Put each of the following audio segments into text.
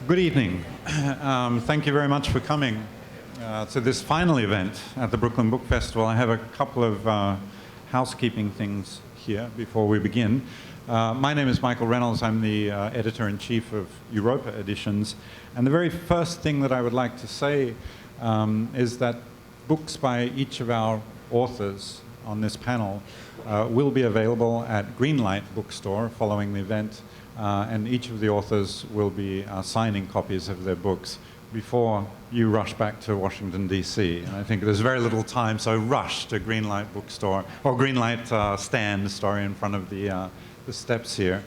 Good evening. Thank you very much for coming to this final event at the Brooklyn Book Festival. I have a couple of housekeeping things here before we begin. My name is Michael Reynolds. I'm the editor-in-chief of Europa Editions. And the very first thing that I would like to say is that books by each of our authors on this panel will be available at Greenlight Bookstore following the event, and each of the authors will be signing copies of their books before you rush back to Washington, D.C. And I think there's very little time, so rush to Greenlight Bookstore, or Greenlight stand, sorry, in front of the steps here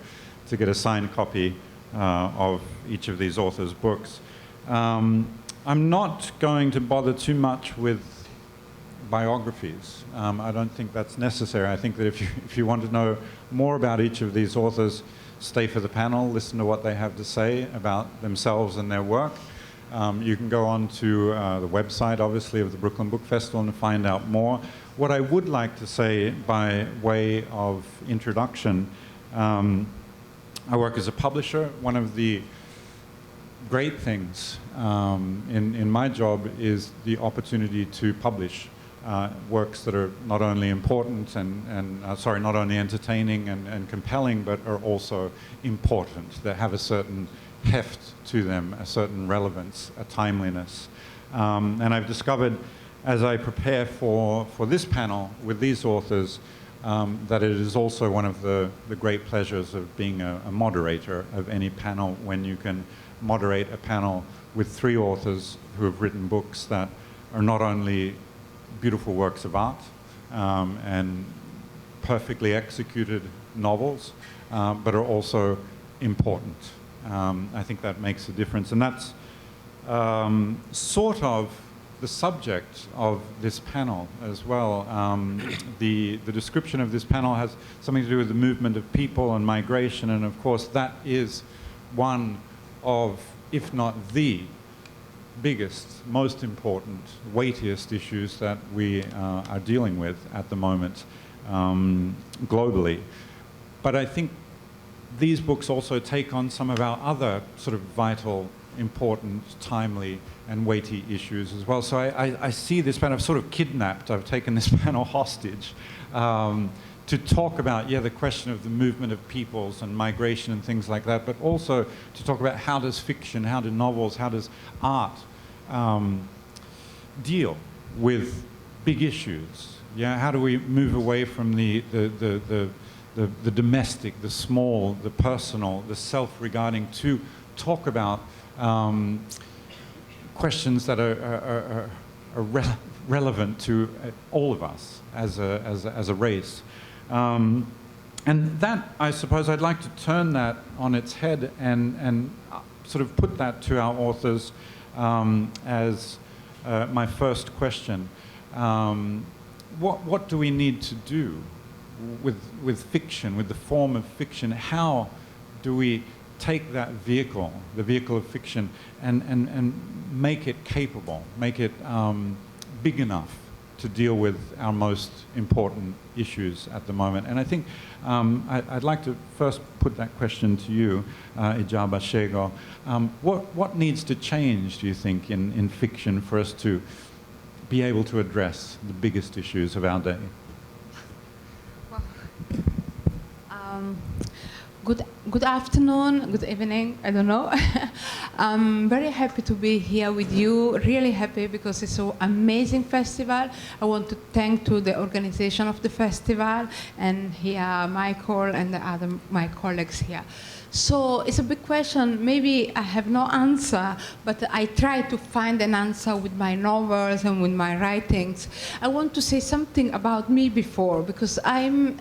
to get a signed copy of each of these authors' books. I'm not going to bother too much with biographies. I don't think that's necessary. I think that if you want to know more about each of these authors, stay for the panel, listen to what they have to say about themselves and their work. You can go on to the website, obviously, of the Brooklyn Book Festival and find out more. What I would like to say by way of introduction, I work as a publisher. One of the great things in my job is the opportunity to publish works that are not only important and not only entertaining and compelling, but are also important, that have a certain heft to them, a certain relevance, a timeliness. And I've discovered, as I prepare for this panel with these authors, that it is also one of the great pleasures of being a moderator of any panel, when you can moderate a panel with three authors who have written books that are not only beautiful works of art and perfectly executed novels, but are also important. I think that makes a difference, and that's sort of the subject of this panel as well. The description of this panel has something to do with the movement of people and migration, and of course that is one of, if not the biggest, most important, weightiest issues that we are dealing with at the moment globally. But I think these books also take on some of our other sort of vital, important, timely and weighty issues as well. So I see this panel, I've sort of kidnapped, I've taken this panel hostage to talk about, the question of the movement of peoples and migration and things like that, but also to talk about how does fiction, how do novels, how does art deal with big issues? How do we move away from the domestic, the small, the personal, the self-regarding, to talk about questions that are relevant to all of us as a race. And that, I suppose, I'd like to turn that on its head and sort of put that to our authors as my first question. What do we need to do with fiction, with the form of fiction? How do we take that vehicle, the vehicle of fiction, and make it capable, make it big enough to deal with our most important issues at the moment? And I think I'd like to first put that question to you, Igiaba, Scego. What needs to change, do you think, in fiction for us to be able to address the biggest issues of our day? Well, good afternoon, good evening, I don't know. I'm very happy to be here with you, really happy, because it's an amazing festival. I want to thank to the organization of the festival, and here Michael and my colleagues here. So it's a big question. Maybe I have no answer, but I try to find an answer with my novels and with my writings. I want to say something about me before, because I'm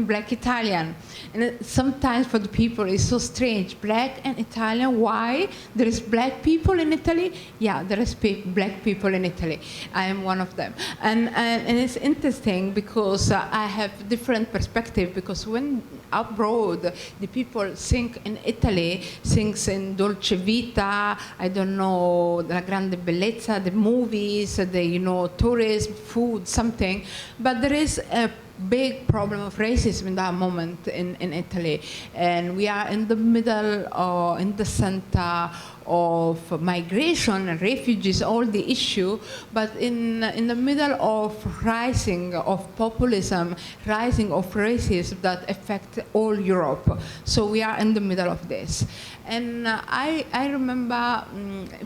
Black Italian, and sometimes for the people it's so strange. Black and Italian, why? There is black people in Italy? Yeah, there is black people in Italy. I am one of them. And it's interesting because I have different perspective, because when abroad the people think in Italy, things in Dolce Vita, I don't know, La Grande Bellezza, the movies, the tourism, food, something. But there is a big problem of racism in that moment in Italy. And we are in the middle or in the center migration and refugees, all the issue, but in the middle of rising of populism, rising of racism that affect all Europe. So we are in the middle of this. And I remember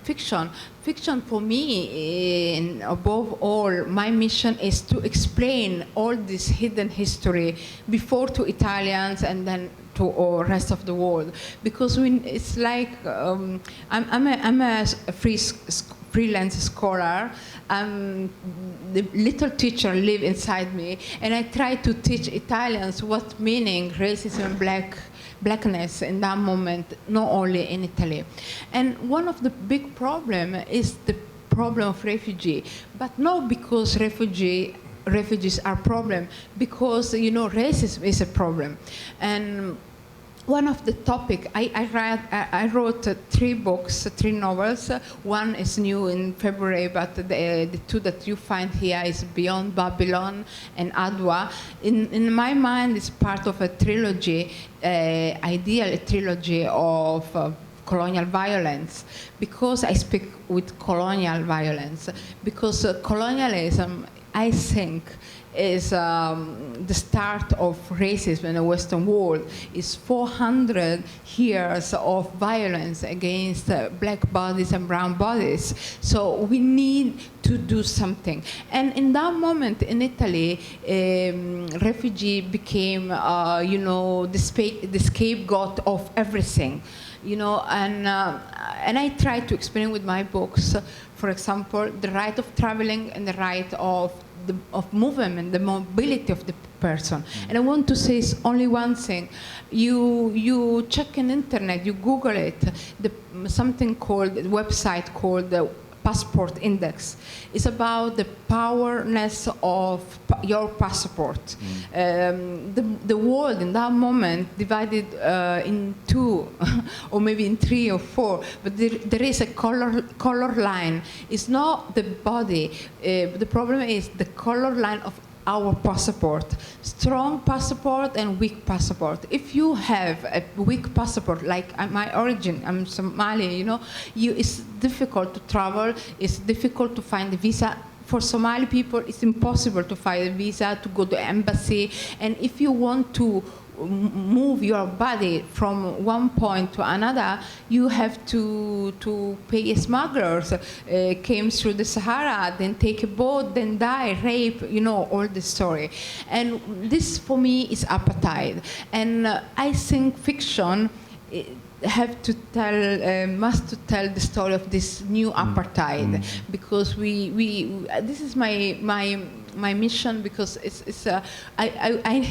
fiction. Fiction for me, above all, my mission is to explain all this hidden history before to Italians and then to the rest of the world. Because it's like, I'm a freelance scholar. The little teacher live inside me, and I try to teach Italians what meaning racism and blackness in that moment, not only in Italy. And one of the big problem is the problem of refugee, but not because refugees are problem, because racism is a problem. And one of the topic, I wrote 3 books, 3 novels. One is new in February, but the 2 that you find here is Beyond Babylon and Adwa. In my mind, it's part of a trilogy, ideal trilogy of colonial violence, because I speak with colonial violence, because colonialism, I think, is the start of racism in the Western world. Is 400 years of violence against black bodies and brown bodies. So we need to do something. And in that moment in Italy, refugee became, the scapegoat of everything. And I try to explain with my books, for example, the right of traveling and the right of movement, the mobility of the person. And I want to say only one thing. You check on internet, you Google it, something called, a website called the Passport Index. It's about the powerness of your passport. The world in that moment divided in 2 or maybe in 3 or 4, but there is a color line. It's not the body. The problem is the color line of our passport. Strong passport and weak passport. If you have a weak passport, like my origin, I'm Somali, it's difficult to travel, it's difficult to find a visa. For Somali people, it's impossible to find a visa, to go to the embassy. And if you want to move your body from one point to another, you have to pay smugglers, came through the Sahara, then take a boat, then die, rape, all the story. And this for me is apartheid. And I think fiction must tell the story of this new apartheid, because this is my mission, because I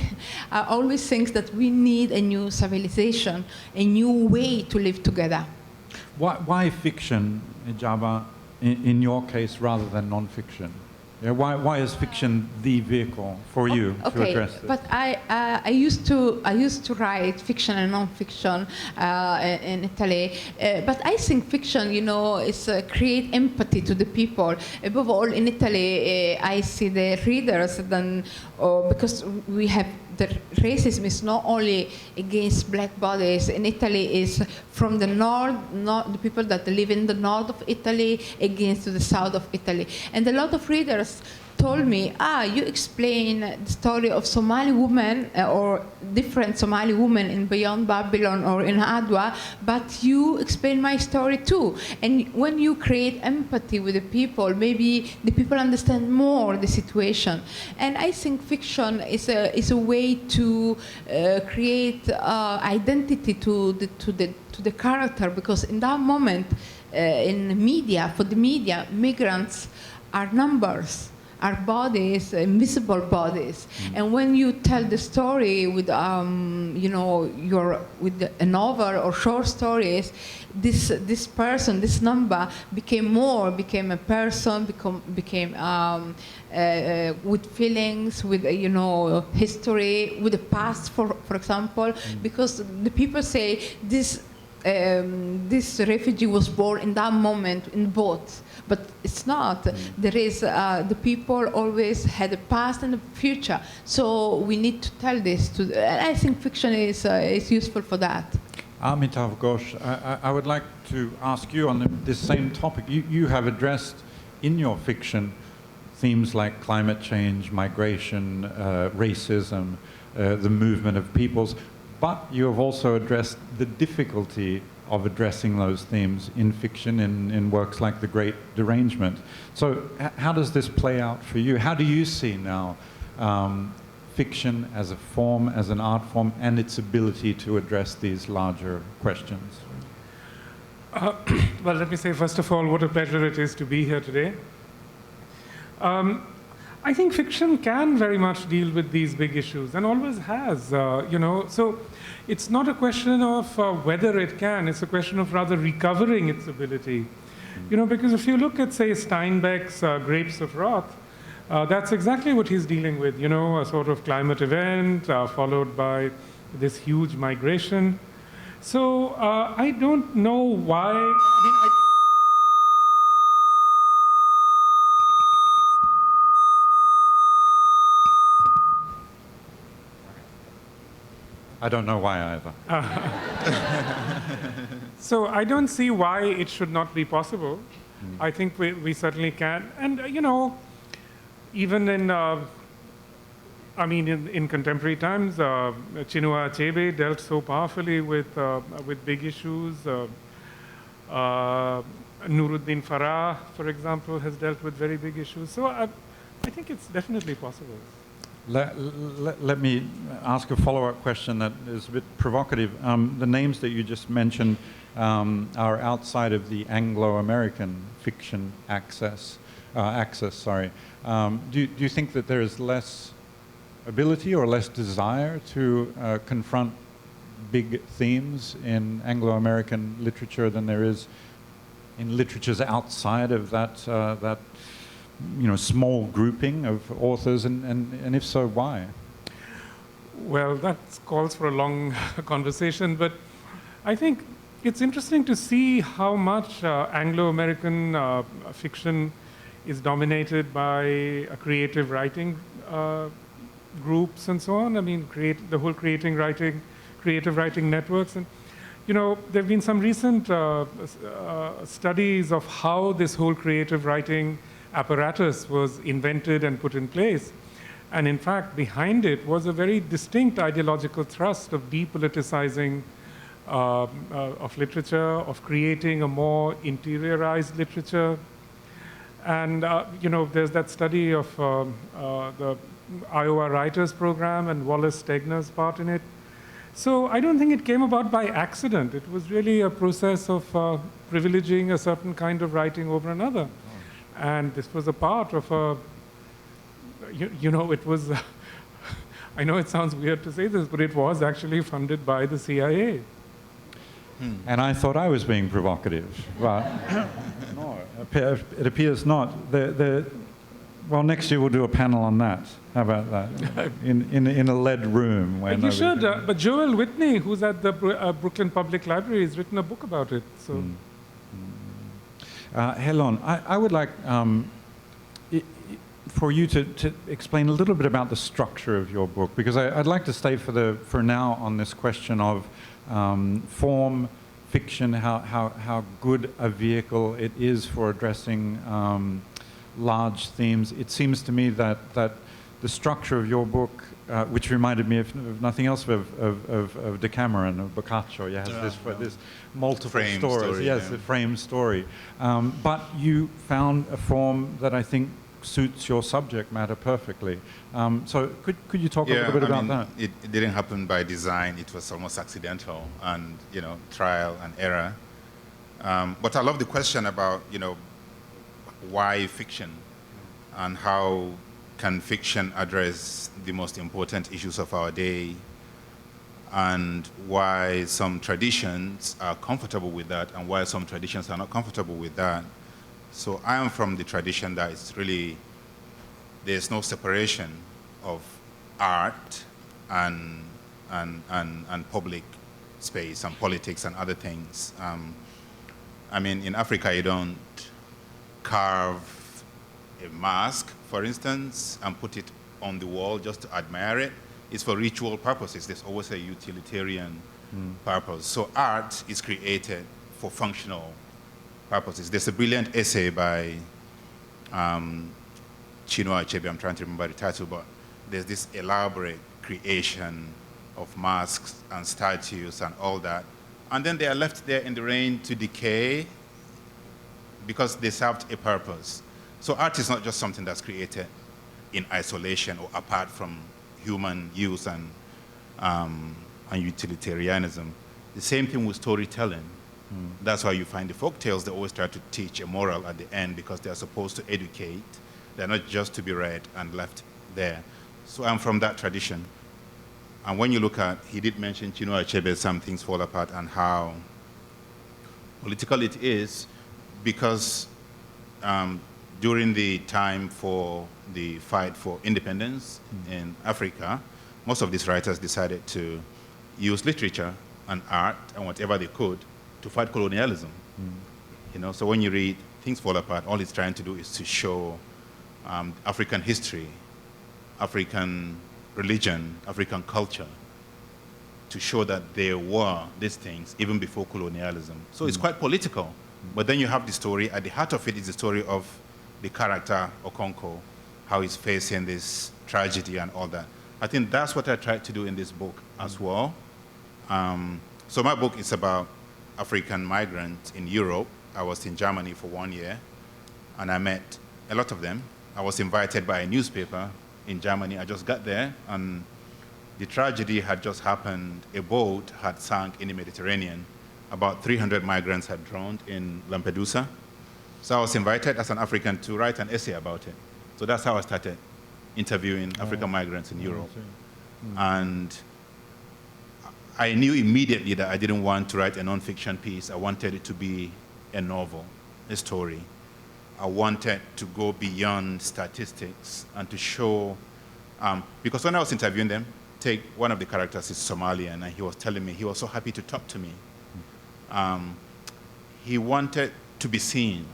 always think that we need a new civilization, a new way to live together. Why fiction, Igiaba, in your case, rather than non-fiction? Yeah, why is fiction the vehicle for you to address this? But I used to write fiction and non-fiction in Italy. But I think fiction, is create empathy to the people. Above all, in Italy, I see the readers because we have. The racism is not only against black bodies. In Italy, is from the north, the people that live in the north of Italy against the south of Italy. And a lot of readers told me, you explain the story of Somali women or different Somali women in Beyond Babylon or in Adwa, but you explain my story too. And when you create empathy with the people, maybe the people understand more the situation. And I think fiction is a way to create identity to the character, because in that moment, in media, for the media, migrants are numbers. Our bodies, invisible bodies, and when you tell the story with, with a novel or short stories, this person, this number became a person, became with feelings, with history, with the past, for example, because the people say this refugee was born in that moment in boats. But it's not. There is, the people always had a past and a future. So we need to tell this. And I think fiction is useful for that. Amitav, Ghosh, I would like to ask you on this same topic. You have addressed in your fiction themes like climate change, migration, racism, the movement of peoples, but you have also addressed the difficulty of addressing those themes in fiction in works like The Great Derangement. So how does this play out for you? How do you see now fiction as a form, as an art form, and its ability to address these larger questions? Well, let me say, first of all, what a pleasure it is to be here today. I think fiction can very much deal with these big issues, and always has, you know. So it's not a question of whether it can, it's a question of rather recovering its ability. You know, because if you look at, say, Steinbeck's Grapes of Wrath, that's exactly what he's dealing with, you know, a sort of climate event followed by this huge migration. So I don't know why, I don't know why either. So I don't see why it should not be possible. I think we certainly can. And, you know, even in, in contemporary times, Chinua Achebe dealt so powerfully with big issues. Nuruddin Farah, for example, has dealt with very big issues. So I think it's definitely possible. Let me ask a follow-up question that is a bit provocative. The names that you just mentioned are outside of the Anglo-American fiction axis. Do you think that there is less ability or less desire to confront big themes in Anglo-American literature than there is in literatures outside of that small grouping of authors, and if so, why? Well, that calls for a long conversation, but I think it's interesting to see how much Anglo-American fiction is dominated by creative writing groups and so on. I mean, the whole creative writing networks. And, you know, there have been some recent studies of how this whole creative writing apparatus was invented and put in place. And in fact, behind it was a very distinct ideological thrust of depoliticizing of literature, of creating a more interiorized literature. And, you know, there's that study of the Iowa Writers Program and Wallace Stegner's part in it. So I don't think it came about by accident. It was really a process of privileging a certain kind of writing over another. And this was a part of a, you know, it was, I know it sounds weird to say this, but it was actually funded by the CIA. And I thought I was being provocative, but no, it appears not. Well, next year we'll do a panel on that. How about that? In a lead room. Where you should, but Joel Whitney, who's at the Brooklyn Public Library, has written a book about it. So. Helon, I would like for you to explain a little bit about the structure of your book, because I'd like to stay for now on this question of form, fiction, how good a vehicle it is for addressing large themes. It seems to me that the structure of your book, which reminded me of nothing else of Decameron, of Boccaccio. You have this multiple frame stories. Yes, yeah. a frame story. But you found a form that I think suits your subject matter perfectly. So could you talk a little bit about that? It didn't happen by design. It was almost accidental and, you know, trial and error. But I love the question about, you know, why fiction and how can fiction address the most important issues of our day, and why some traditions are comfortable with that and why some traditions are not comfortable with that. So I am from the tradition that it's really, there's no separation of art and public space and politics and other things. I mean, in Africa, you don't carve a mask, for instance, and put it on the wall just to admire it. It's for ritual purposes. There's always a utilitarian purpose. So art is created for functional purposes. There's a brilliant essay by Chinua Achebe, I'm trying to remember the title, but there's this elaborate creation of masks and statues and all that. And then they are left there in the rain to decay because they served a purpose. So art is not just something that's created in isolation or apart from human use and utilitarianism. The same thing with storytelling. That's why you find the folk tales, they always try to teach a moral at the end because they're supposed to educate. They're not just to be read and left there. So I'm from that tradition. And when you look at, he did mention Chinua Achebe, Some Things Fall Apart, and how political it is because during the time for the fight for independence in Africa, most of these writers decided to use literature and art and whatever they could to fight colonialism. You know, so when you read Things Fall Apart, all it's trying to do is to show African history, African religion, African culture, to show that there were these things even before colonialism. So it's quite political. But then you have the story, at the heart of it is the story of the character, Okonkwo, how he's facing this tragedy and all that. I think that's what I tried to do in this book as well. So my book is about African migrants in Europe. I was in Germany for 1 year, and I met a lot of them. I was invited by a newspaper in Germany. I just got there, and the tragedy had just happened. A boat had sunk in the Mediterranean. About 300 migrants had drowned in Lampedusa. So I was invited as an African to write an essay about it. So that's how I started interviewing African migrants in Europe. And I knew immediately that I didn't want to write a nonfiction piece. I wanted it to be a novel, a story. I wanted to go beyond statistics and to show, because when I was interviewing them, take one of the characters is Somalian, and he was telling me he was so happy to talk to me. He wanted to be seen,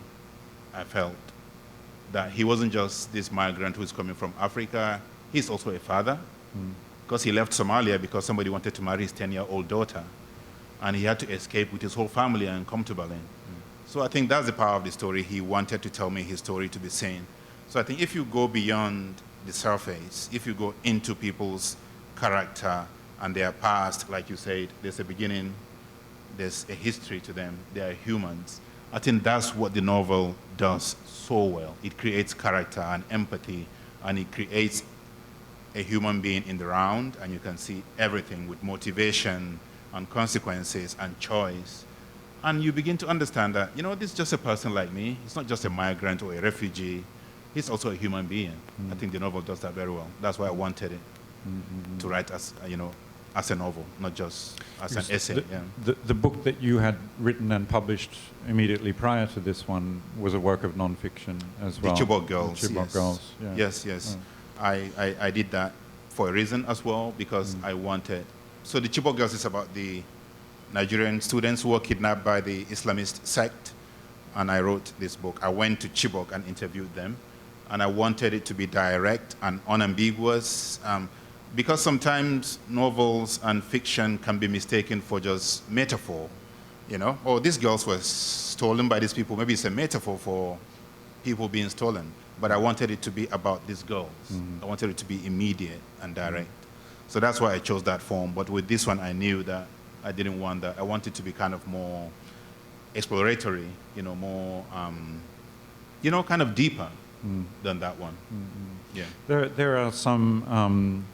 I felt, that he wasn't just this migrant who's coming from Africa, he's also a father, because he left Somalia because somebody wanted to marry his 10-year-old daughter, and he had to escape with his whole family and come to Berlin. So I think that's the power of the story. He wanted to tell me his story to be seen. So I think if you go beyond the surface, if you go into people's character and their past, like you said, there's a beginning, there's a history to them, they are humans. I think that's what the novel does so well. It creates character and empathy, and it creates a human being in the round, and you can see everything with motivation and consequences and choice. And you begin to understand that, you know, this is just a person like me. He's not just a migrant or a refugee. He's also a human being. I think the novel does that very well. That's why I wanted it to write as, you know, as a novel, not just as an essay. The book that you had written and published immediately prior to this one was a work of nonfiction as well. The Chibok Girls. The Chibok Girls, yeah. Yes. I did that for a reason as well, because I wanted. So the Chibok Girls is about the Nigerian students who were kidnapped by the Islamist sect, and I wrote this book. I went to Chibok and interviewed them, and I wanted it to be direct and unambiguous, because sometimes novels and fiction can be mistaken for just metaphor, you know? Oh, these girls were stolen by these people. Maybe it's a metaphor for people being stolen. But I wanted it to be about these girls. I wanted it to be immediate and direct. So that's why I chose that form. But with this one, I knew that I didn't want that. I wanted to be kind of more exploratory, you know, more, you know, kind of deeper than that one. Yeah. There are some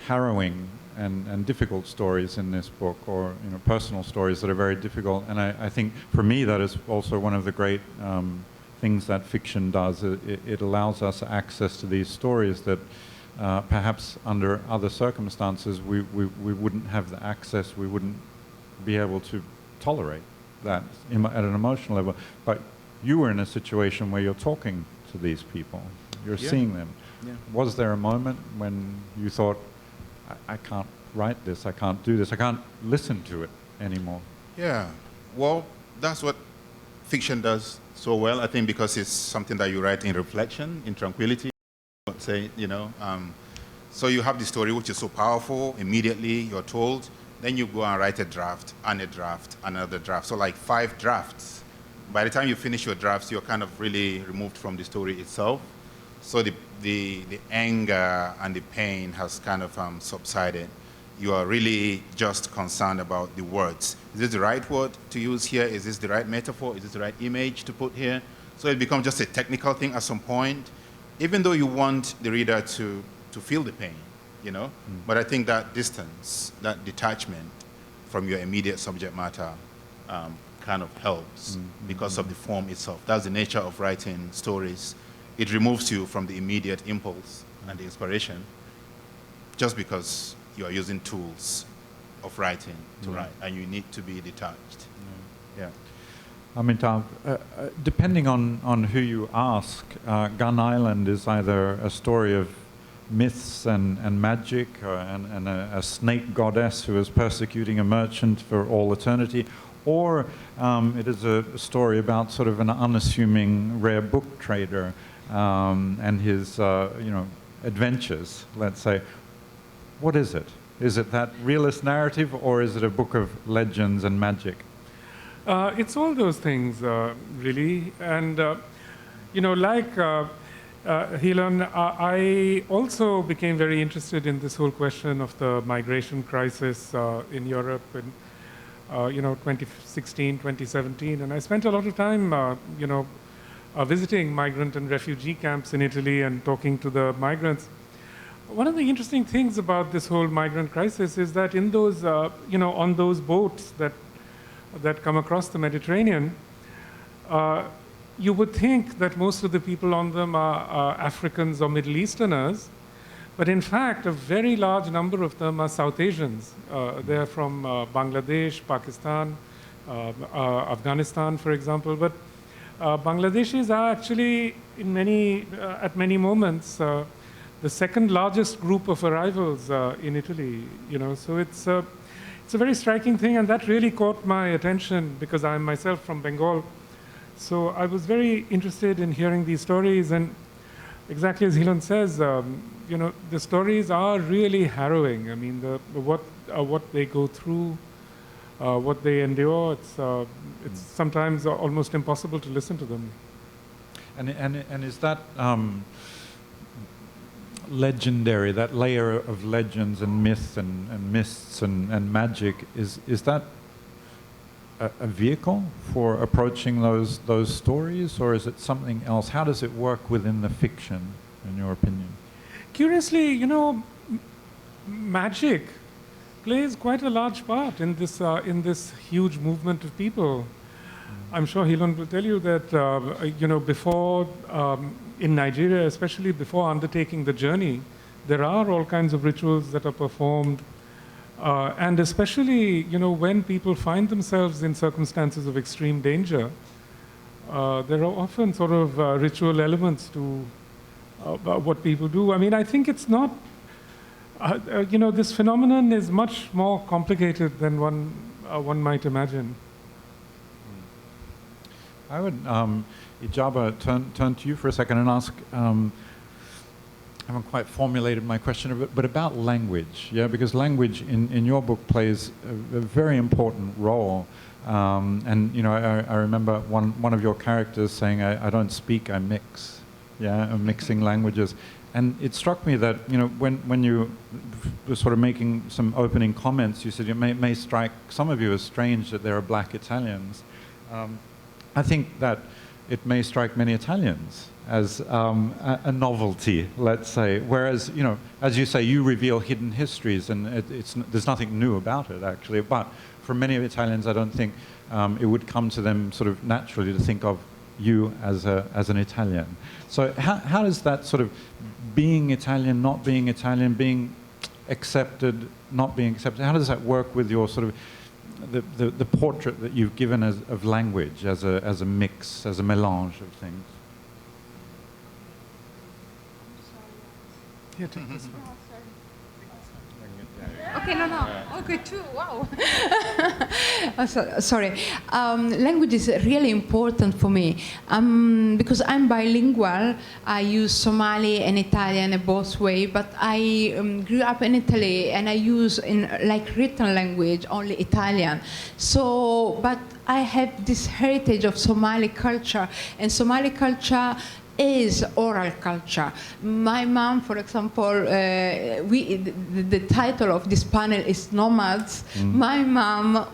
harrowing and difficult stories in this book, or, you know, personal stories that are very difficult. And I think for me that is also one of the great things that fiction does. It allows us access to these stories that perhaps under other circumstances we wouldn't have the access, we wouldn't be able to tolerate that at an emotional level. But you were in a situation where you're talking to these people, you're seeing them. Yeah. Was there a moment when you thought, I can't write this, I can't do this, I can't listen to it anymore? Yeah, well, that's what fiction does so well, I think, because it's something that you write in reflection, in tranquility, say, you know. So you have the story which is so powerful, immediately you're told, Then you go and write a draft, and a draft, another draft. So like 5 drafts. By the time you finish your drafts, you're kind of really removed from the story itself. So the anger and the pain has kind of subsided. You are really just concerned about the words. Is this the right word to use here? Is this the right metaphor? Is this the right image to put here? So it becomes just a technical thing at some point, even though you want the reader to feel the pain, you know? But I think that distance, that detachment from your immediate subject matter kind of helps because of the form itself. That's the nature of writing stories. It removes you from the immediate impulse and the inspiration just because you are using tools of writing to write, and you need to be detached. Yeah. Amitav, depending on who you ask, Gun Island is either a story of myths and magic, and a snake goddess who is persecuting a merchant for all eternity, or it is a story about sort of an unassuming rare book trader and his adventures, let's say. What is it? Is it that realist narrative, or is it a book of legends and magic? It's all those things, really. And, like Helon, I also became very interested in this whole question of the migration crisis in Europe in, 2016, 2017. And I spent a lot of time, visiting migrant and refugee camps in Italy and talking to the migrants. One of the interesting things about this whole migrant crisis is that in those, on those boats that come across the Mediterranean, you would think that most of the people on them are Africans or Middle Easterners, but in fact, a very large number of them are South Asians. They're from Bangladesh, Pakistan, Afghanistan, for example. But Bangladeshis are actually, at many moments, the second largest group of arrivals in Italy. So it's a very striking thing, and that really caught my attention because I'm myself from Bengal. So I was very interested in hearing these stories, and exactly as Helon says, the stories are really harrowing. I mean, what they go through, what they endure, it's sometimes almost impossible to listen to them. And is that legendary, that layer of legends and myths and mysts and magic, is that a vehicle for approaching those stories, or is it something else? How does it work within the fiction, in your opinion? Curiously, magic plays quite a large part in this huge movement of people. I'm sure Helon will tell you that before, in Nigeria, especially before undertaking the journey, there are all kinds of rituals that are performed, and especially when people find themselves in circumstances of extreme danger, there are often sort of ritual elements to what people do. I mean, I think it's not, this phenomenon is much more complicated than one might imagine. I would, Igiaba, turn to you for a second and ask, I haven't quite formulated my question, but about language, yeah, because language in your book plays a very important role. And I remember one of your characters saying, I don't speak, I mix, yeah, I'm mixing languages. And it struck me that, when you were sort of making some opening comments, you said it may strike some of you as strange that there are black Italians. I think that it may strike many Italians as a novelty, let's say. Whereas, as you say, you reveal hidden histories, and there's nothing new about it, actually. But for many Italians, I don't think it would come to them sort of naturally to think of you as an Italian. So how does that sort of being Italian, not being Italian, being accepted, not being accepted, how does that work with your sort of the portrait that you've given of language as a mix, as a melange of things? Here, take this one. Okay, no. Okay, two. Wow. Sorry. Language is really important for me because I'm bilingual. I use Somali and Italian both ways, but I grew up in Italy and I use in like written language only Italian. So, but I have this heritage of Somali culture, and Somali culture is oral culture. My mom, for example, the title of this panel is Nomads. My mom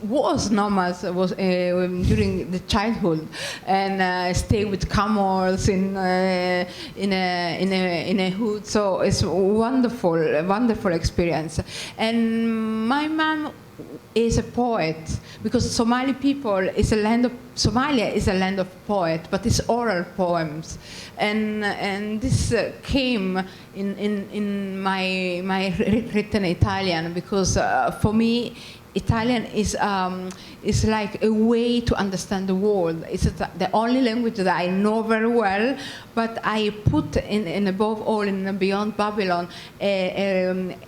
was nomads during the childhood and stay with camels in a hood. So it's a wonderful experience. And my mom is a poet because Somali people is Somalia is a land of poets, but it's oral poems, and this came in my written Italian because for me Italian is like a way to understand the world. It's the only language that I know very well, but I put in above all in Beyond Babylon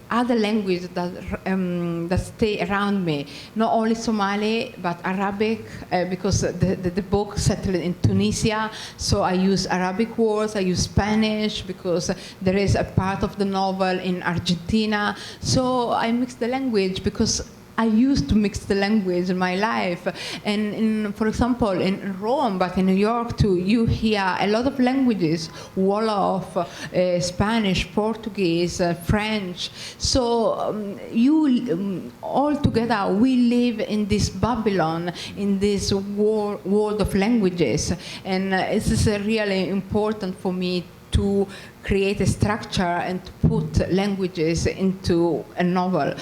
other languages that stay around me. Not only Somali, but Arabic, because the book settled in Tunisia, so I use Arabic words, I use Spanish, because there is a part of the novel in Argentina. So I mix the language because I used to mix the language in my life. And for example, in Rome, but in New York too, you hear a lot of languages, Wolof, Spanish, Portuguese, French. So all together, we live in this Babylon, in this world of languages. And this is really important for me to create a structure and to put languages into a novel.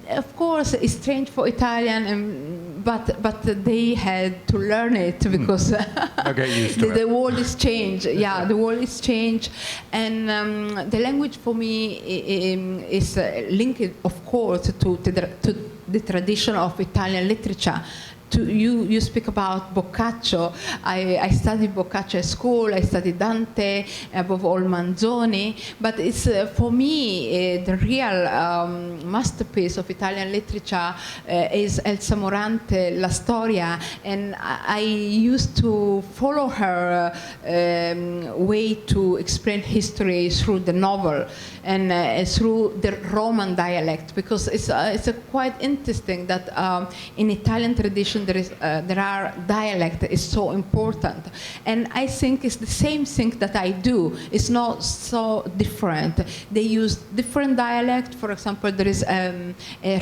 Of course, it's strange for Italian, but they had to learn it because the world is changed. Yeah, the world is changed, and the language for me is linked, of course, to the tradition of Italian literature. You speak about Boccaccio. I studied Boccaccio at school. I studied Dante, above all Manzoni. But it's for me the real masterpiece of Italian literature is Elsa Morante, La Storia, and I used to follow her way to explain history through the novel and through the Roman dialect, because it's quite interesting that in Italian tradition there are dialect is so important, and I think it's the same thing that I do. It's not so different. They use different dialect. For example, there is a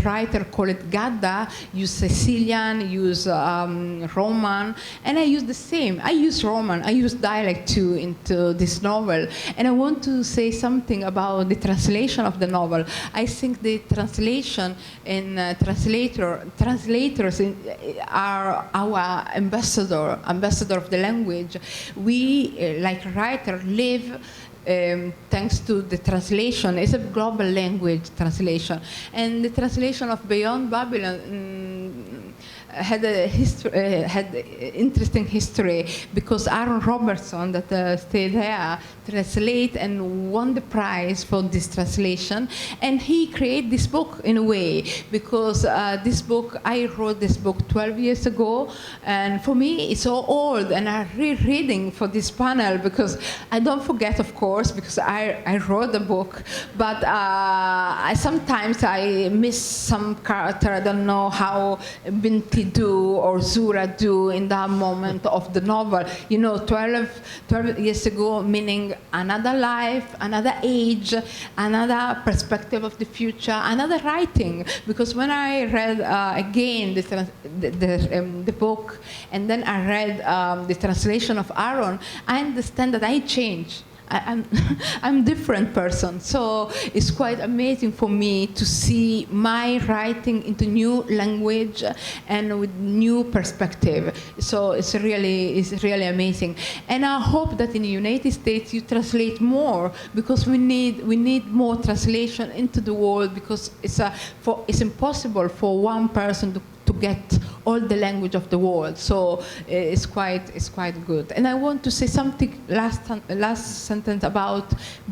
writer called Gadda, use Sicilian, use Roman, and I use the same. I use Roman, I use dialect too into this novel, and I want to say something about the translation of the novel. I think the translation and translators are our ambassador of the language. We, like writer, live thanks to the translation. It's a global language translation. And the translation of Beyond Babylon had interesting history, because Aaron Robertson, that stayed there, translate and won the prize for this translation. And he created this book in a way, because this book, I wrote this book 12 years ago, and for me it's so old, and I'm rereading for this panel, because I don't forget, of course, because I wrote the book, but sometimes I miss some character. I don't know how Binti do or Zura do in that moment of the novel. You know, 12 years ago, meaning another life, another age, another perspective of the future, another writing. Because when I read again the book, and then I read the translation of Aaron, I understand that I changed. I'm different person, so it's quite amazing for me to see my writing into new language and with new perspective. So it's really amazing, and I hope that in the United States you translate more, because we need more translation into the world, because it's impossible for one person to get all the language of the world. So it's quite good. And I want to say something last sentence about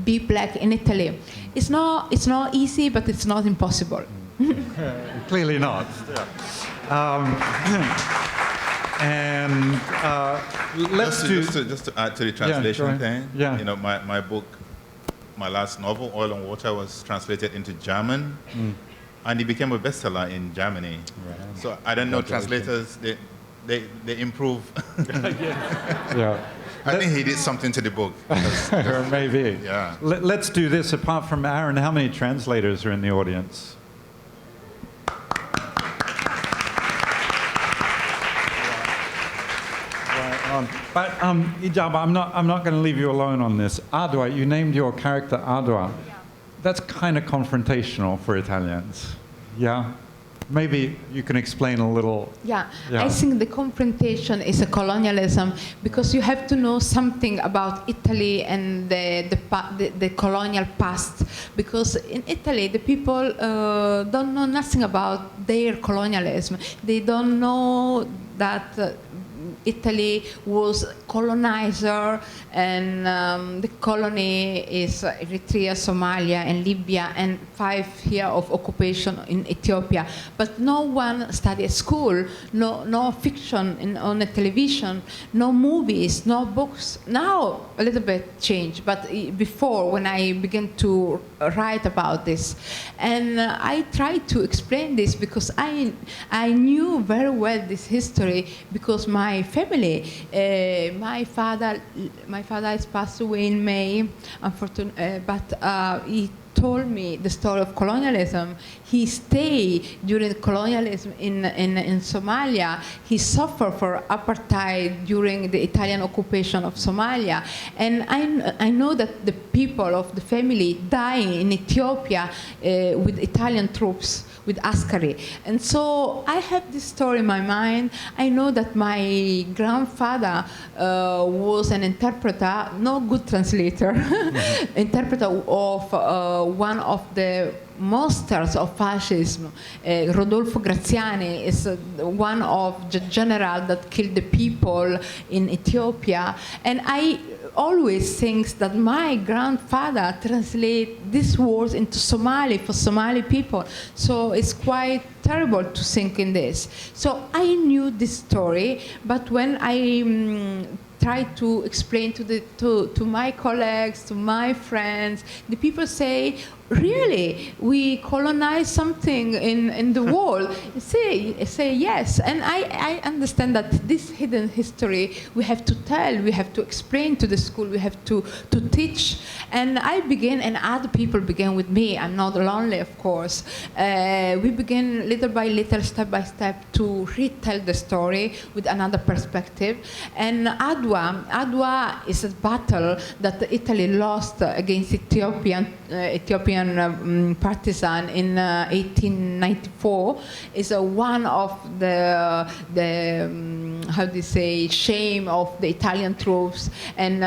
Be Black in Italy. It's not easy, but it's not impossible. Clearly not. And just to add to the translation thing. Yeah. You know, my book, my last novel, Oil and Water, was translated into German, and it became a bestseller in Germany. Right. So I don't know, translators, they improve. Yeah. I think he did something to the book. Maybe. Yeah. Let's do this. Apart from Aaron, how many translators are in the audience? But Igiaba, I'm not going to leave you alone on this. Adwa, you named your character Adwa. Yeah. That's kind of confrontational for Italians. Yeah? Maybe you can explain a little. Yeah, I think the confrontation is a colonialism, because you have to know something about Italy and the colonial past. Because in Italy, the people don't know nothing about their colonialism. They don't know that Italy was colonizer, and the colony is Eritrea, Somalia, and Libya, and 5 years of occupation in Ethiopia. But no one studied at school, no fiction on the television, no movies, no books. Now a little bit changed, but before, when I began to write about this, and I tried to explain this because I knew very well this history, because my family, my father has passed away in May, unfortunately, but he told me the story of colonialism. He stayed during colonialism in Somalia. He suffered for apartheid during the Italian occupation of Somalia. And I know that the people of the family died in Ethiopia with Italian troops, with Askari. And so I have this story in my mind. I know that my grandfather was an interpreter, no good translator, interpreter of one of the monsters of fascism. Rodolfo Graziani is one of the generals that killed the people in Ethiopia. And I always think that my grandfather translated these words into Somali for Somali people. So it's quite terrible to think in this. So I knew this story, but when I tried to explain to my colleagues, to my friends, the people say, really, we colonize something in the world? Say yes. And I understand that this hidden history we have to tell, we have to explain to the school, we have to teach. And I began, and other people began with me. I'm not lonely, of course. We began little by little, step by step, to retell the story with another perspective. And Adwa is a battle that Italy lost against Ethiopian partisan in 1894. Is one of the how do you say, shame of the Italian troops, and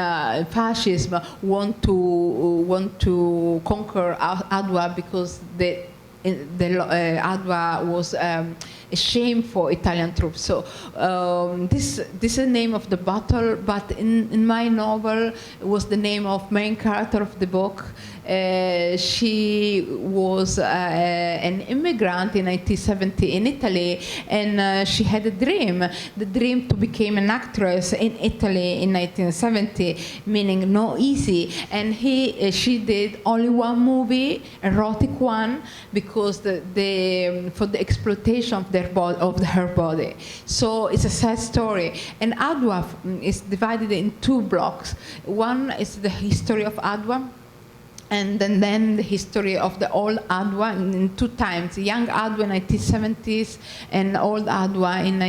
fascism want to conquer Adwa, because Adwa was a shame for Italian troops. So this is the name of the battle, but in my novel it was the name of main character of the book. She was an immigrant in 1970 in Italy, and she had a dream, the dream to become an actress in Italy in 1970, meaning no easy. And she did only one movie, erotic one, because for the exploitation of her body. So it's a sad story. And Adwa is divided in 2 blocks. One is the history of Adwa, and then the history of the old Adwa in 2 times, young Adwa in 1970s and old Adwa in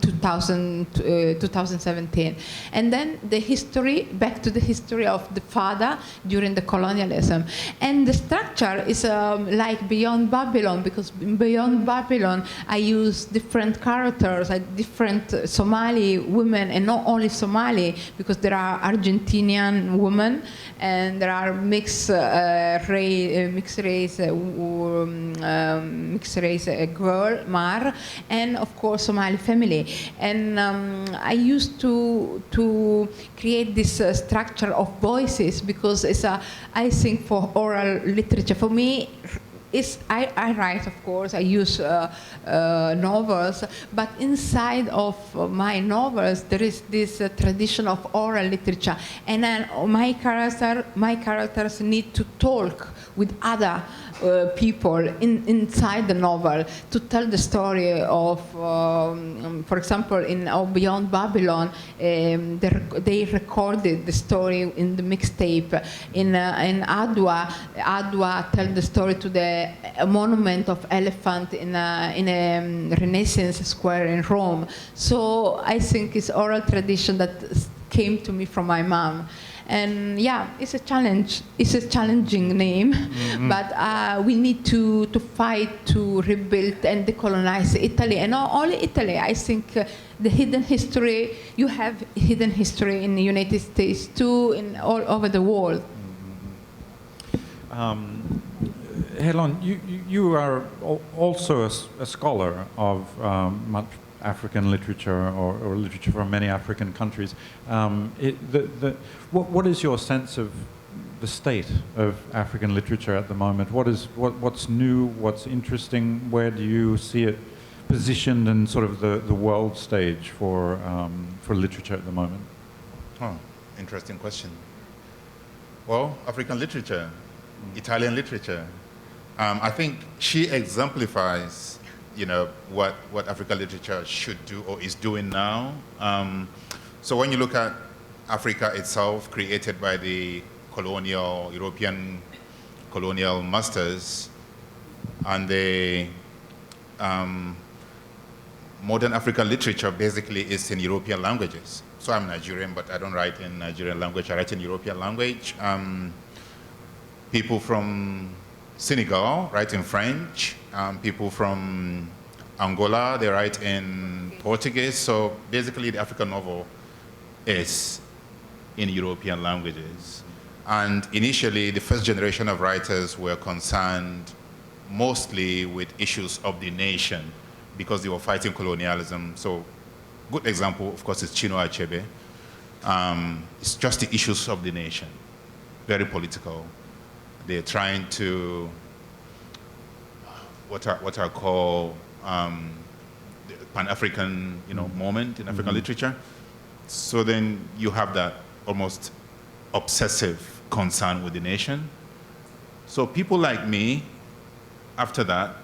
2017. And then the history, back to the history of the father during the colonialism. And the structure is like Beyond Babylon, because in Beyond Babylon I use different characters, like different Somali women, and not only Somali, because there are Argentinian women, and and there are mixed race girl, Mar, and of course Somali family. And I used to create this structure of voices because it's I think for oral literature for me. I write, of course, I use novels, but inside of my novels there is this tradition of oral literature, and then my characters need to talk with other people inside the novel to tell the story of, for example, in Beyond Babylon, they recorded the story in the mixtape. In Adwa tell the story to the monument of elephant in a Renaissance square in Rome. So I think it's oral tradition that came to me from my mom. And yeah, it's a challenge. It's a challenging name, but we need to fight to rebuild and decolonize Italy, and not only Italy. I think the hidden history, you have hidden history in the United States too, in all over the world. Helon, you are also a scholar of much African literature or literature from many African countries. What is your sense of the state of African literature at the moment? What's new? What's interesting? Where do you see it positioned in sort of the world stage for literature at the moment? Oh, interesting question. Well, African literature, Italian literature. I think she exemplifies, what African literature should do or is doing now. So when you look at Africa itself, created by the European colonial masters, and the modern African literature basically is in European languages. So I'm Nigerian, but I don't write in Nigerian language, I write in European language. People from Senegal write in French. People from Angola, they write in Portuguese. So basically the African novel is in European languages. And initially, the first generation of writers were concerned mostly with issues of the nation because they were fighting colonialism. So good example, of course, is Chinua Achebe. It's just the issues of the nation, very political. They're trying to what are called the Pan-African, moment in African literature. So then you have that almost obsessive concern with the nation. So people like me, after that,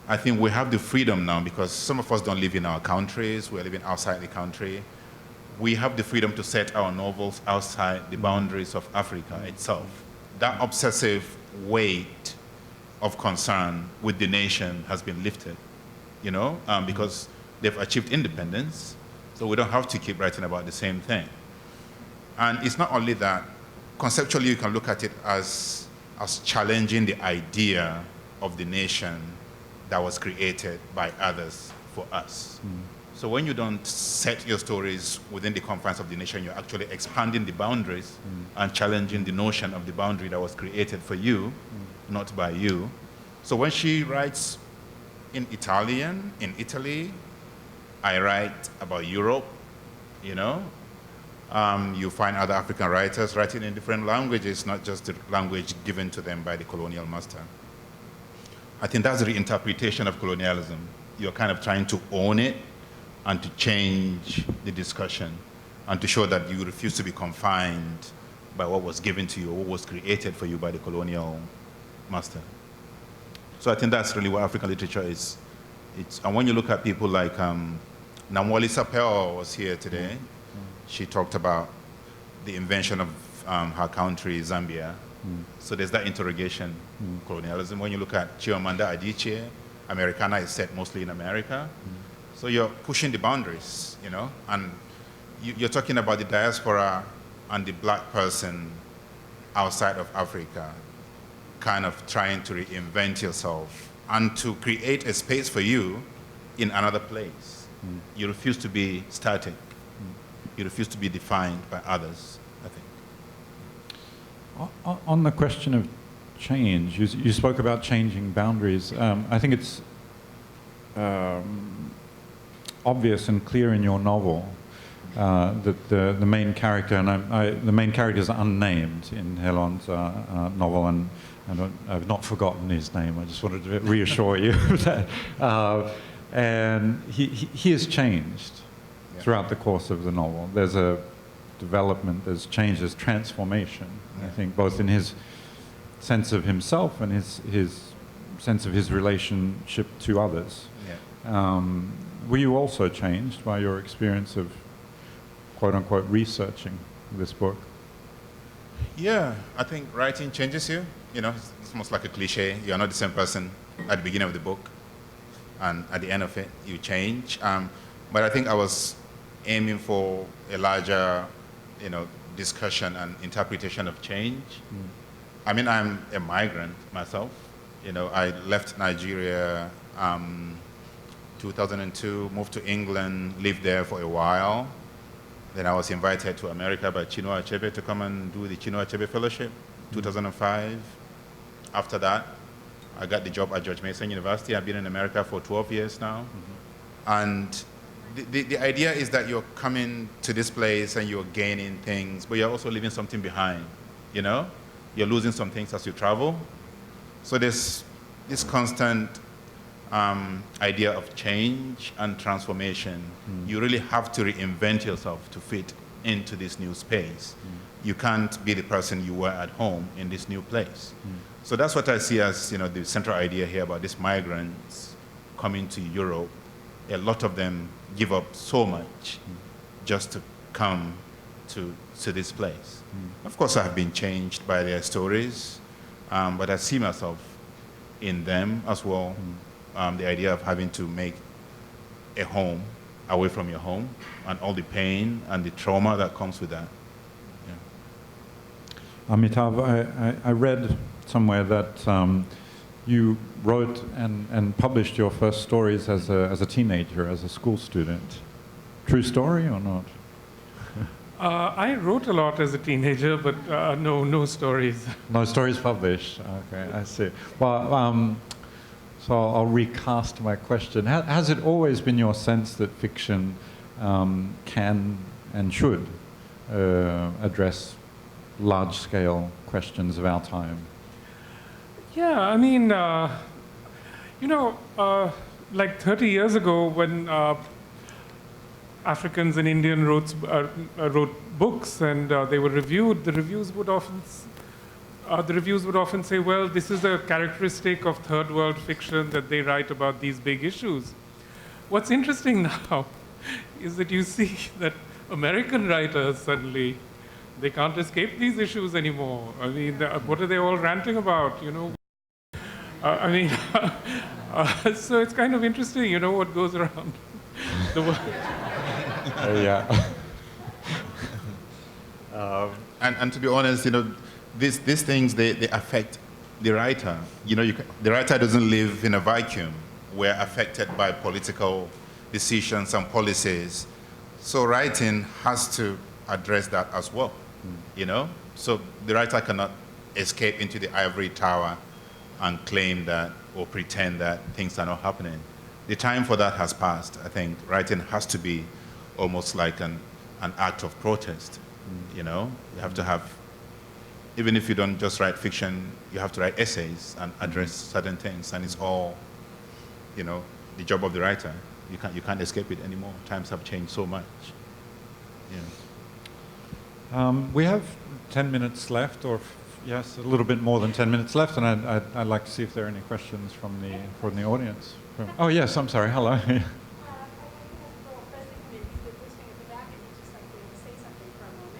I think we have the freedom now, because some of us don't live in our countries, we're living outside the country. We have the freedom to set our novels outside the boundaries of Africa itself. That obsessive weight of concern with the nation has been lifted, because they've achieved independence, so we don't have to keep writing about the same thing. And it's not only that, conceptually you can look at it as challenging the idea of the nation that was created by others for us. So when you don't set your stories within the confines of the nation, you're actually expanding the boundaries and challenging the notion of the boundary that was created for you, not by you. So when she writes in Italian, in Italy, I write about Europe, you find other African writers writing in different languages, not just the language given to them by the colonial master. I think that's the reinterpretation of colonialism. You're kind of trying to own it and to change the discussion and to show that you refuse to be confined by what was given to you or what was created for you by the colonial master. So I think that's really what African literature is. And when you look at people like Namwali Sapel was here today, she talked about the invention of her country, Zambia. So there's that interrogation, colonialism. When you look at Chimamanda Adichie, Americana is set mostly in America. So you're pushing the boundaries, and you're talking about the diaspora and the black person outside of Africa, kind of trying to reinvent yourself and to create a space for you in another place. You refuse to be static. You refuse to be defined by others, I think. On the question of change, you spoke about changing boundaries. I think it's obvious and clear in your novel that the main character, and the main character is unnamed in Helon's novel, and I've not forgotten his name. I just wanted to reassure you of that. And he has changed throughout the course of the novel. There's a development, there's change, there's transformation. I think both in his sense of himself and his sense of his relationship to others. Were you also changed by your experience of quote-unquote researching this book? Yeah, I think writing changes you. You know, it's almost like a cliche. You're not the same person at the beginning of the book, and at the end of it, you change. But I think I was aiming for a larger, discussion and interpretation of change. I mean, I'm a migrant myself. I left Nigeria 2002, moved to England, lived there for a while. Then I was invited to America by Chinua Achebe to come and do the Chinua Achebe Fellowship, 2005. After that, I got the job at George Mason University. I've been in America for 12 years now. And the idea is that you're coming to this place and you're gaining things, but you're also leaving something behind, You're losing some things as you travel. So there's this constant idea of change and transformation. You really have to reinvent yourself to fit into this new space. You can't be the person you were at home in this new place. So that's what I see as the central idea here about these migrants coming to Europe. A lot of them give up so much just to come to this place. Of course, I have been changed by their stories, but I see myself in them as well. The idea of having to make a home away from your home and all the pain and the trauma that comes with that. Amitav, I read somewhere that you wrote and published your first stories as a teenager, as a school student. True story or not? I wrote a lot as a teenager, but no stories. No stories published. Okay, I see. Well, so I'll recast my question. Has it always been your sense that fiction can and should address large-scale questions of our time? Yeah, I mean, like 30 years ago when Africans and Indians wrote books and they were reviewed, the reviews would often say, well, this is a characteristic of third world fiction that they write about these big issues. What's interesting now is that you see that American writers suddenly, they can't escape these issues anymore. I mean, what are they all ranting about, so it's kind of interesting, what goes around the world. Yeah. And to be honest, these things, they affect the writer. The writer doesn't live in a vacuum. We're affected by political decisions and policies. So writing has to address that as well, So the writer cannot escape into the ivory tower and claim that or pretend that things are not happening. The time for that has passed. I think writing has to be almost like an act of protest. You have to have, even if you don't just write fiction, you have to write essays and address certain things, and it's all, the job of the writer. You can't escape it anymore. Times have changed so much. We have 10 minutes left, or yes, a little bit more than 10 minutes left, and I'd like to see if there are any questions from the audience. Oh yes, I'm sorry. Hello.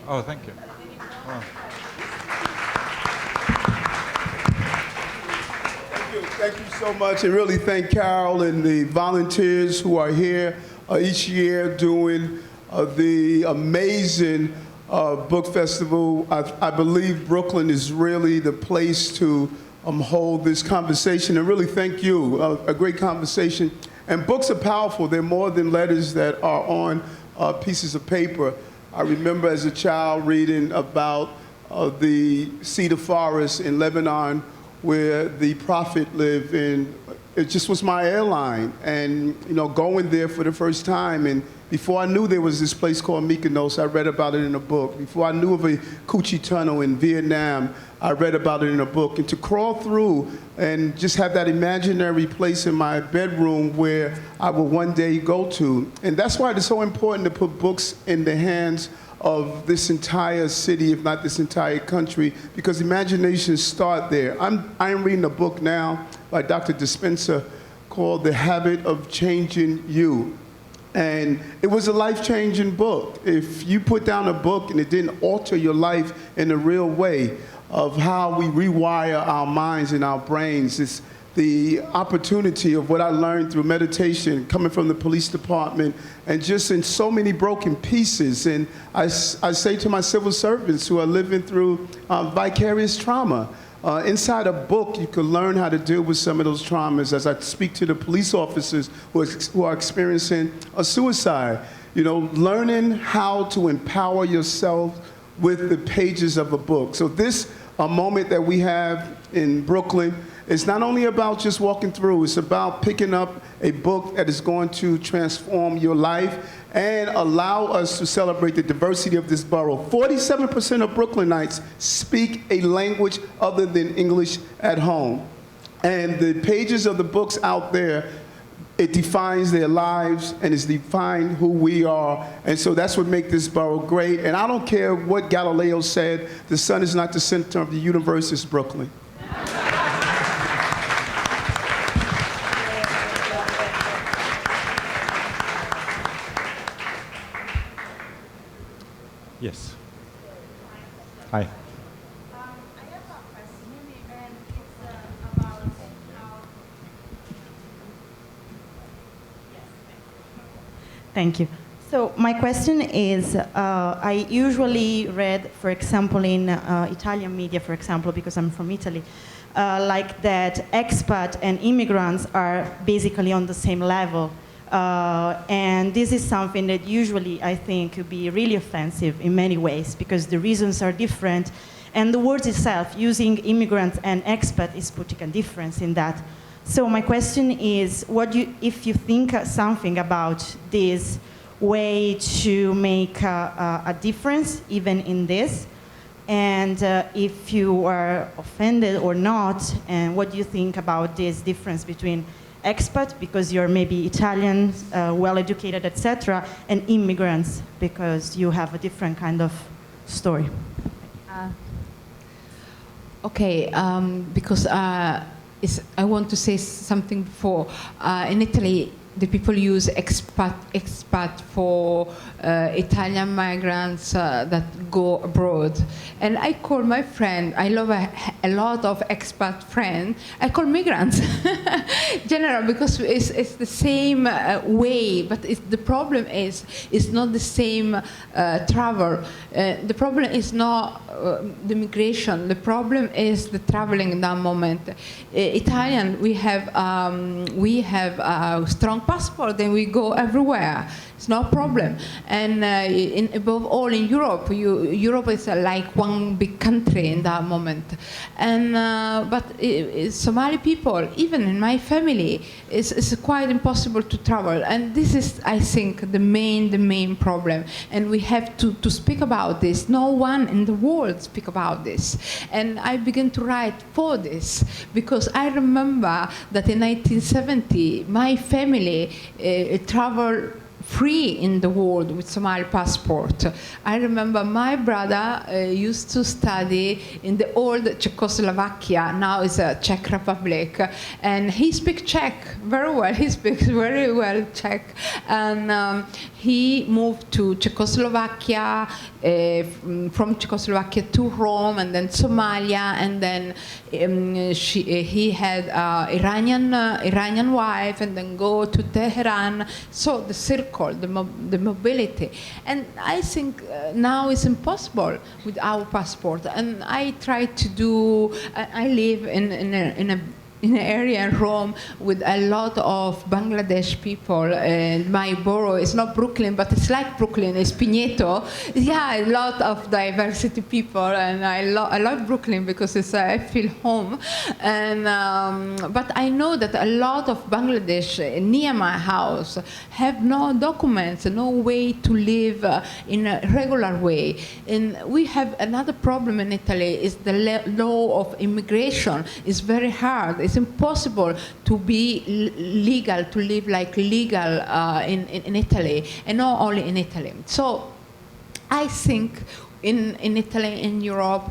Oh, thank you. Oh. Thank you so much, and really thank Carol and the volunteers who are here each year doing the amazing book festival. I believe Brooklyn is really the place to hold this conversation, and really thank you. A great conversation. And books are powerful. They're more than letters that are on pieces of paper. I remember as a child reading about the cedar forest in Lebanon where the prophet lived, and it just was my airline. And going there for the first time, and before I knew there was this place called Mykonos, I read about it in a book. Before I knew of a Coochie Tunnel in Vietnam, I read about it in a book. And to crawl through and just have that imaginary place in my bedroom where I will one day go to. And that's why it's so important to put books in the hands of this entire city, if not this entire country, because imaginations start there. I'm reading a book now by Dr. Dispenza called The Habit of Changing You. And it was a life-changing book. If you put down a book and it didn't alter your life in a real way of how we rewire our minds and our brains, it's the opportunity of what I learned through meditation, coming from the police department, and just in so many broken pieces. And I say to my civil servants who are living through vicarious trauma, inside a book, you can learn how to deal with some of those traumas. As I speak to the police officers who are experiencing a suicide, learning how to empower yourself with the pages of a book. So this moment that we have in Brooklyn, it's not only about just walking through, it's about picking up a book that is going to transform your life and allow us to celebrate the diversity of this borough. 47% of Brooklynites speak a language other than English at home. And the pages of the books out there, it defines their lives and it's defined who we are. And so that's what makes this borough great. And I don't care what Galileo said, the sun is not the center of the universe, it's Brooklyn. Yes. Hi. I have a question, and it's about how... Thank you. So my question is, I usually read, for example, in Italian media, for example, because I'm from Italy, like that expat and immigrants are basically on the same level. And this is something that usually I think could be really offensive in many ways because the reasons are different. And the word itself, using immigrants and expat, is putting a difference in that. So my question is, if you think something about this way to make a difference, even in this, and if you are offended or not, and what do you think about this difference between expat, because you're maybe Italian, well-educated, etc., and immigrants, because you have a different kind of story? Okay, because I want to say something before. In Italy, the people use expat for Italian migrants that go abroad. And I call my friend, I love a lot of expat friends, I call migrants. General, because it's the same way, but the problem is it's not the same travel. The problem is not the migration, the problem is the traveling in that moment. Italian, we have a strong passport and we go everywhere. It's no problem. And above all in Europe, Europe is like one big country in that moment. And but Somali people, even in my family, it's quite impossible to travel. And this is, I think, the main problem. And we have to speak about this. No one in the world speak about this. And I began to write for this because I remember that in 1970, my family traveled free in the world with Somali passport. I remember my brother used to study in the old Czechoslovakia, now is a Czech Republic, and he speaks Czech very well. He speaks very well Czech, and he moved to Czechoslovakia, from Czechoslovakia to Rome, and then Somalia, and then he had Iranian wife, and then go to Tehran. So the circle, the mobility, and I think now it's impossible with our passport. And I try to do. I live in a in an area in Rome with a lot of Bangladesh people, and my borough is not Brooklyn, but it's like Brooklyn, it's Pineto. Yeah, a lot of diversity people, and I love Brooklyn because it's, I feel home. And, but I know that a lot of Bangladesh near my house have no documents, no way to live in a regular way. And we have another problem in Italy, is the law of immigration. It's very hard. It's impossible to be legal, to live like legal in Italy, and not only in Italy. So I think in Italy, in Europe,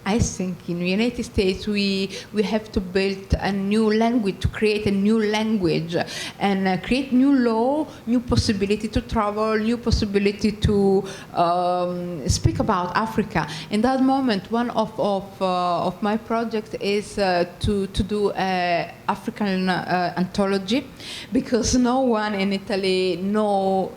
I think in the United States we have to build a new language, to create a new language, and create new law, new possibility to travel, new possibility to speak about Africa. In that moment, one of my projects is to do an African anthology, because no one in Italy knows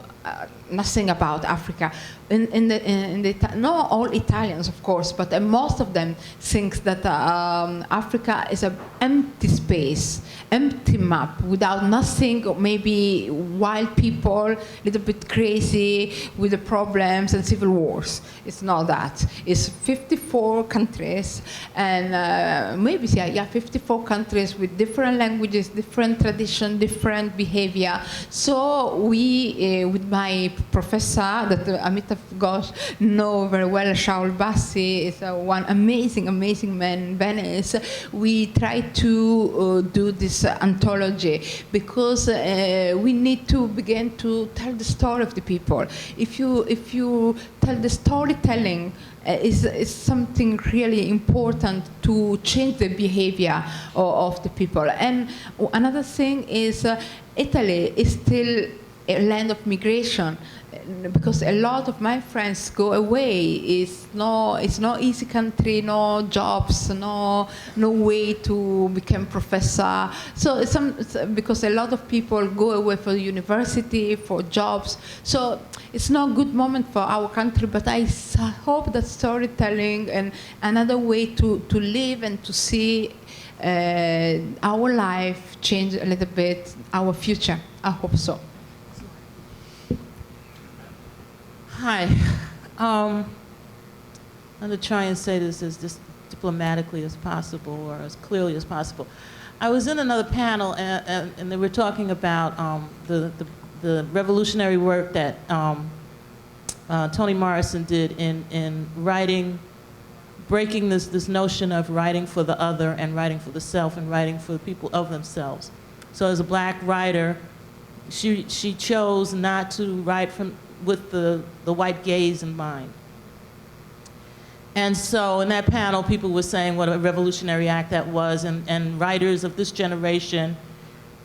nothing about Africa. Not all Italians, of course, but most of them think that Africa is an empty space, empty map, without nothing, or maybe wild people, a little bit crazy with the problems and civil wars. It's not that. It's 54 countries, and maybe, yeah, 54 countries with different languages, different tradition, different behavior. So we, with my professor, that Amitav Ghosh know very well, Shaul Bassi is one amazing man in Venice. We try to do this anthology because we need to begin to tell the story of the people. If you tell the storytelling, is something really important to change the behavior of the people. And another thing is Italy is still a land of migration, because a lot of my friends go away. It's no easy country, no jobs, no way to become professor. So it's because a lot of people go away for university, for jobs. So it's not a good moment for our country, but I hope that storytelling and another way to live and to see our life change a little bit, our future. I hope so. Hi. I'm going to try and say this as diplomatically as possible, or as clearly as possible. I was in another panel, and they were talking about the revolutionary work that Toni Morrison did in writing, breaking this notion of writing for the other and writing for the self and writing for the people of themselves. So as a black writer, she chose not to write with the white gaze in mind. And so in that panel, people were saying what a revolutionary act that was, and writers of this generation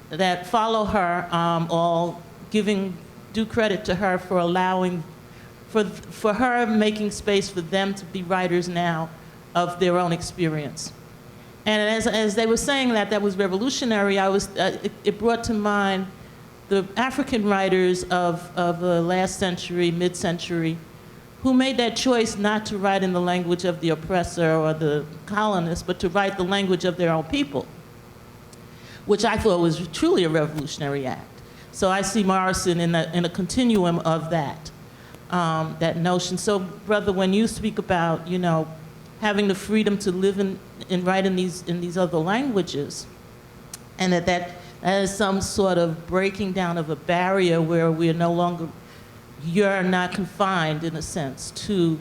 that follow her, all giving due credit to her for allowing, for her making space for them to be writers now of their own experience. And as they were saying that was revolutionary, it brought to mind the African writers of the last century, mid-century, who made that choice not to write in the language of the oppressor or the colonist, but to write the language of their own people, which I thought was truly a revolutionary act. So I see Morrison in a continuum of that notion. So, brother, when you speak about, having the freedom to live and write in these other languages, and that is some sort of breaking down of a barrier where we are no longer, you're not confined, in a sense, to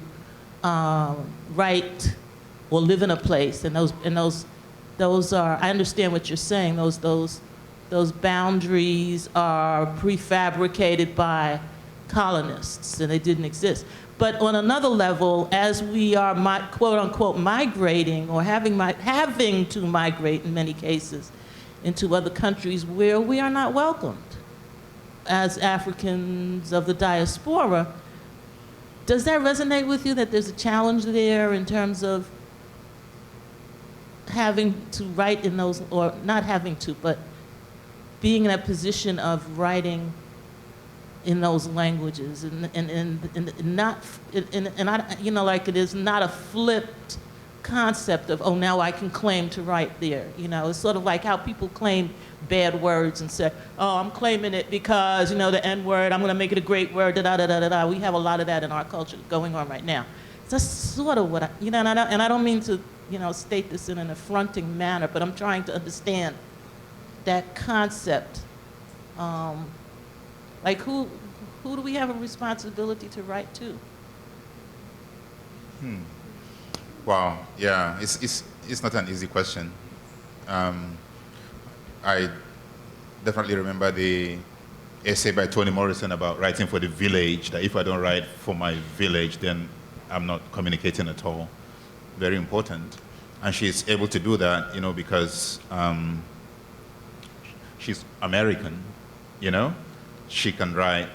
write or live in a place. And those are, I understand what you're saying, those boundaries are prefabricated by colonists, and they didn't exist. But on another level, as we are quote unquote migrating, or having to migrate in many cases into other countries where we are not welcomed as Africans of the diaspora, does that resonate with you, that there's a challenge there in terms of having to write in those, or not having to, but being in a position of writing in those languages, and not, like it is not a flipped concept of, oh, now I can claim to write there. You know, it's sort of like how people claim bad words and say, oh, I'm claiming it because, you know, the N-word, I'm going to make it a great word, da-da-da-da-da-da. We have a lot of that in our culture going on right now. That's sort of what you know, and I don't mean to, you know, state this in an affronting manner, but I'm trying to understand that concept. Like who do we have a responsibility to write to? Wow, yeah, it's not an easy question. I definitely remember the essay by Toni Morrison about writing for the village, that if I don't write for my village, then I'm not communicating at all. Very important. And she's able to do that, you know, because she's American, you know? She can write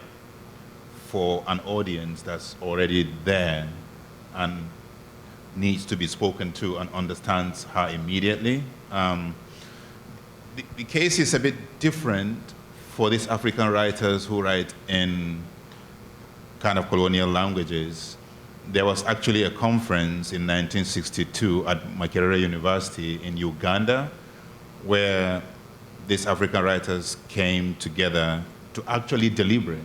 for an audience that's already there and needs to be spoken to and understands her immediately. The case is a bit different for these African writers who write in kind of colonial languages. There was actually a conference in 1962 at Makerere University in Uganda where these African writers came together to actually deliberate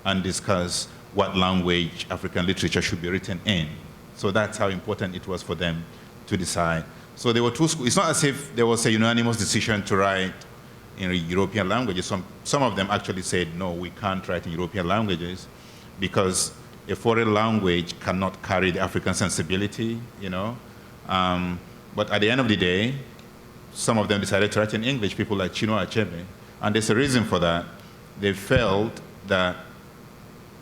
and discuss what language African literature should be written in. So that's how important it was for them to decide. So there were two schools. It's not as if there was a unanimous decision to write in European languages. Some of them actually said, no, we can't write in European languages because a foreign language cannot carry the African sensibility, you know. But at the end of the day, some of them decided to write in English, people like Chinua Achebe. And there's a reason for that. They felt that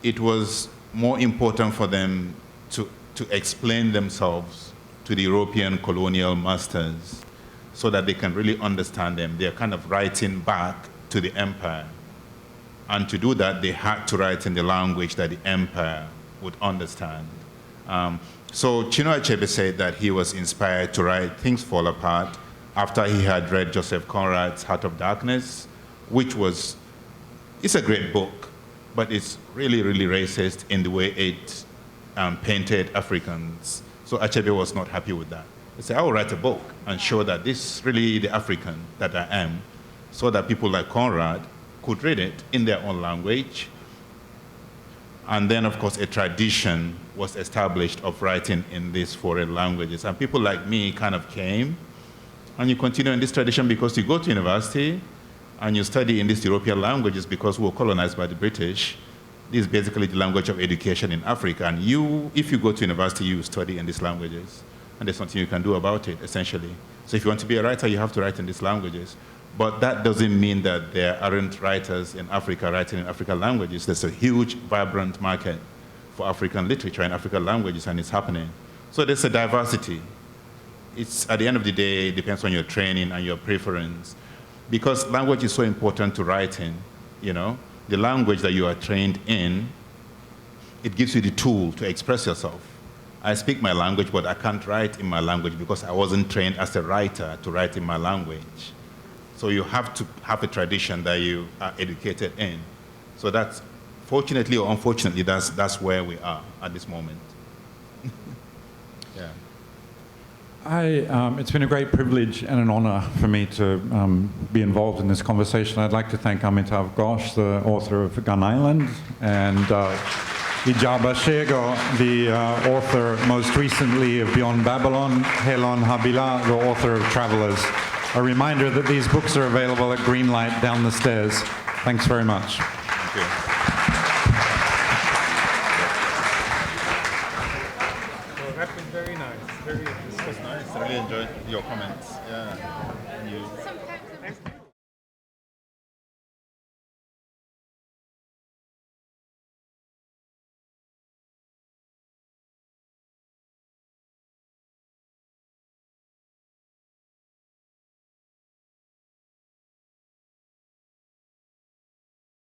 it was more important for them to explain themselves to the European colonial masters so that they can really understand them. They're kind of writing back to the empire. And to do that, they had to write in the language that the empire would understand. So Chinua Achebe said that he was inspired to write Things Fall Apart after he had read Joseph Conrad's Heart of Darkness, which was, it's a great book, but it's really, really racist in the way it painted Africans. So Achebe was not happy with that. He said, I will write a book and show that this is really the African that I am, so that people like Conrad could read it in their own language. And then, of course, a tradition was established of writing in these foreign languages. And people like me kind of came, and you continue in this tradition because you go to university and you study in these European languages because we were colonized by the British. This is basically the language of education in Africa. And you, if you go to university, you study in these languages. And there's nothing you can do about it, essentially. So if you want to be a writer, you have to write in these languages. But that doesn't mean that there aren't writers in Africa writing in African languages. There's a huge, vibrant market for African literature in African languages, and it's happening. So there's a diversity. It's, at the end of the day, it depends on your training and your preference. Because language is so important to writing, you know. The language that you are trained in, it gives you the tool to express yourself. I speak my language, but I can't write in my language because I wasn't trained as a writer to write in my language. So you have to have a tradition that you are educated in. So that's, fortunately or unfortunately, that's where we are at this moment. Yeah. It's been a great privilege and an honor for me to be involved in this conversation. I'd like to thank Amitav Ghosh, the author of Gun Island, and Igiaba Scego, the author most recently of Beyond Babylon, Helon Habila, the author of Travelers. A reminder that these books are available at Greenlight down the stairs. Thanks very much. Thank you. Well, that was very nice. Very interesting. It was nice. I really enjoyed your comments. Yeah. And you